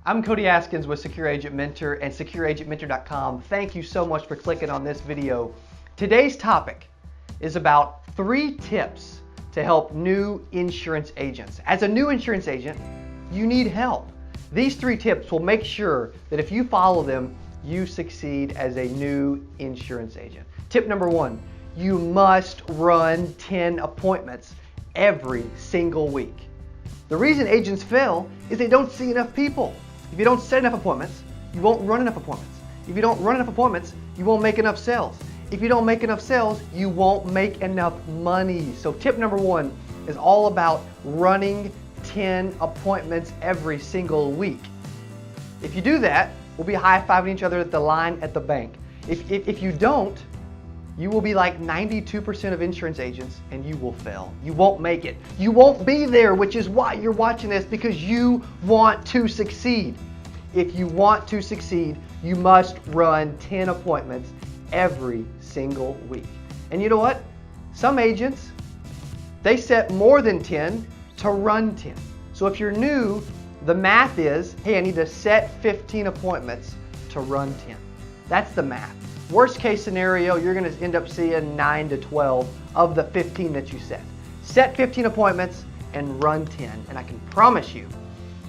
I'm Cody Askins with Secure Agent Mentor and SecureAgentMentor.com. Thank you so much for clicking on this video. Today's topic is about 3 tips to help new insurance agents. As a new insurance agent, you need help. These 3 tips will make sure that if you follow them, you succeed as a new insurance agent. Tip number 1, you must run 10 appointments every single week. The reason agents fail is they don't see enough people. If you don't set enough appointments, you won't run enough appointments. If you don't run enough appointments, you won't make enough sales. If you don't make enough sales, you won't make enough money. So tip number 1 is all about running 10 appointments every single week. If you do that, we'll be high-fiving each other at the line at the bank. If you don't, you will be like 92% of insurance agents and you will fail. You won't make it. You won't be there, which is why you're watching this, because you want to succeed. If you want to succeed, you must run 10 appointments every single week. And you know what? Some agents, they set more than 10 to run 10. So if you're new, the math is, hey, I need to set 15 appointments to run 10. That's the math. Worst case scenario, you're going to end up seeing 9 to 12 of the 15 that you set. Set 15 appointments and run 10. And I can promise you,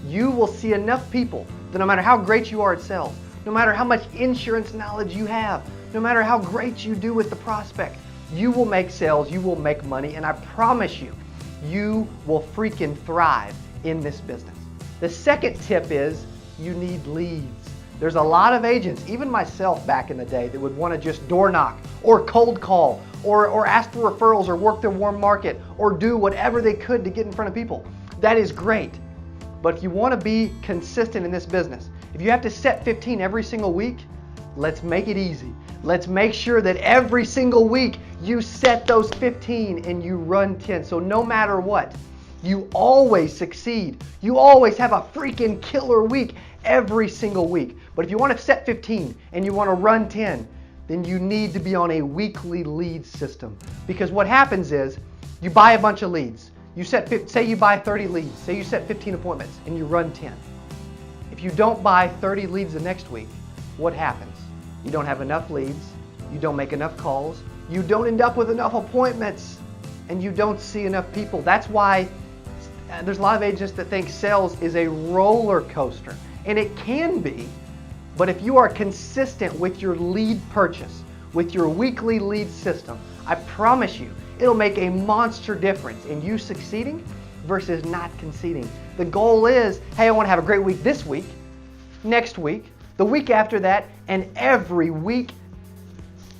you will see enough people that no matter how great you are at sales, no matter how much insurance knowledge you have, no matter how great you do with the prospect, you will make sales, you will make money, and I promise you, you will freaking thrive in this business. The second tip is you need leads. There's a lot of agents, even myself back in the day, that would want to just door knock or cold call or ask for referrals or work their warm market or do whatever they could to get in front of people. That is great. But if you want to be consistent in this business, if you have to set 15 every single week, let's make it easy. Let's make sure that every single week you set those 15 and you run 10. So no matter what, you always succeed. You always have a freaking killer week every single week. But if you want to set 15 and you want to run 10, then you need to be on a weekly lead system. Because what happens is you buy a bunch of leads. You say you buy 30 leads. Say you set 15 appointments and you run 10. If you don't buy 30 leads the next week, what happens? You don't have enough leads. You don't make enough calls. You don't end up with enough appointments. And you don't see enough people. That's why there's a lot of agents that think sales is a roller coaster. And it can be, but if you are consistent with your lead purchase, with your weekly lead system, I promise you, it'll make a monster difference in you succeeding versus not conceding. The goal is, hey, I want to have a great week this week, next week, the week after that, and every week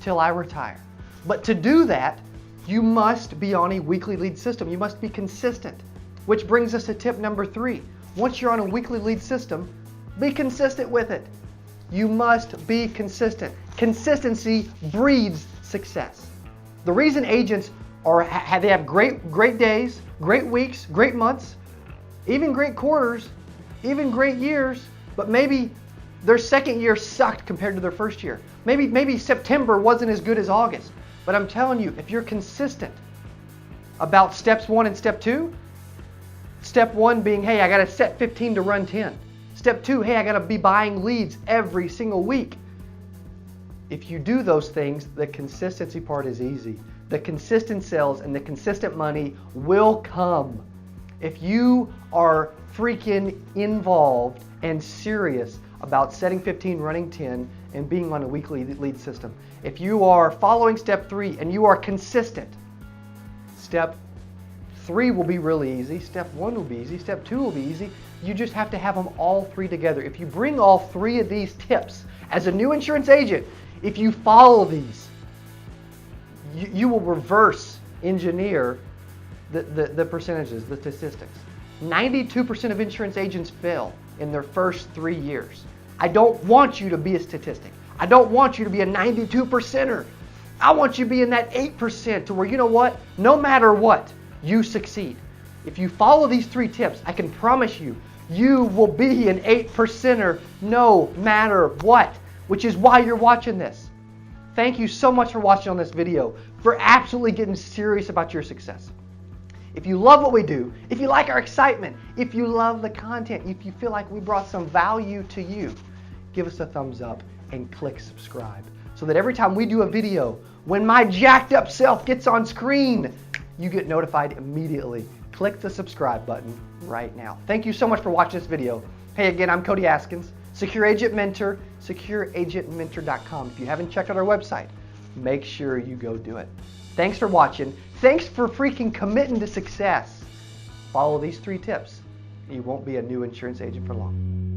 till I retire. But to do that, you must be on a weekly lead system. You must be consistent. Which brings us to tip number 3. Once you're on a weekly lead system, be consistent with it. You must be consistent. Consistency breeds success. The reason agents they have great days, great weeks, great months, even great quarters, even great years, but maybe their second year sucked compared to their first year. Maybe September wasn't as good as August. But I'm telling you, if you're consistent about steps 1 and step 2, step 1 being, hey, I got to set 15 to run 10. Step 2, hey, I got to be buying leads every single week. If you do those things, the consistency part is easy. The consistent sales and the consistent money will come. If you are freaking involved and serious about setting 15, running 10, and being on a weekly lead system, if you are following step 3 and you are consistent, step 3 will be really easy. Step 1 will be easy. Step 2 will be easy. You just have to have them all 3 together. If you bring all 3 of these tips as a new insurance agent, if you follow these, you will reverse engineer the percentages, the statistics. 92% of insurance agents fail in their first 3 years. I don't want you to be a statistic. I don't want you to be a 92%er. I want you to be in that 8% to where, you know what, no matter what, you succeed. If you follow these 3 tips, I can promise you, you will be an 8%er no matter what, which is why you're watching this. Thank you so much for watching on this video, for absolutely getting serious about your success. If you love what we do, if you like our excitement, if you love the content, if you feel like we brought some value to you, give us a thumbs up and click subscribe so that every time we do a video, when my jacked up self gets on screen, you get notified immediately. Click the subscribe button right now. Thank you so much for watching this video. Hey, again, I'm Cody Askins, Secure Agent Mentor, secureagentmentor.com. If you haven't checked out our website, make sure you go do it. Thanks for watching. Thanks for freaking committing to success. Follow these 3 tips. You won't be a new insurance agent for long.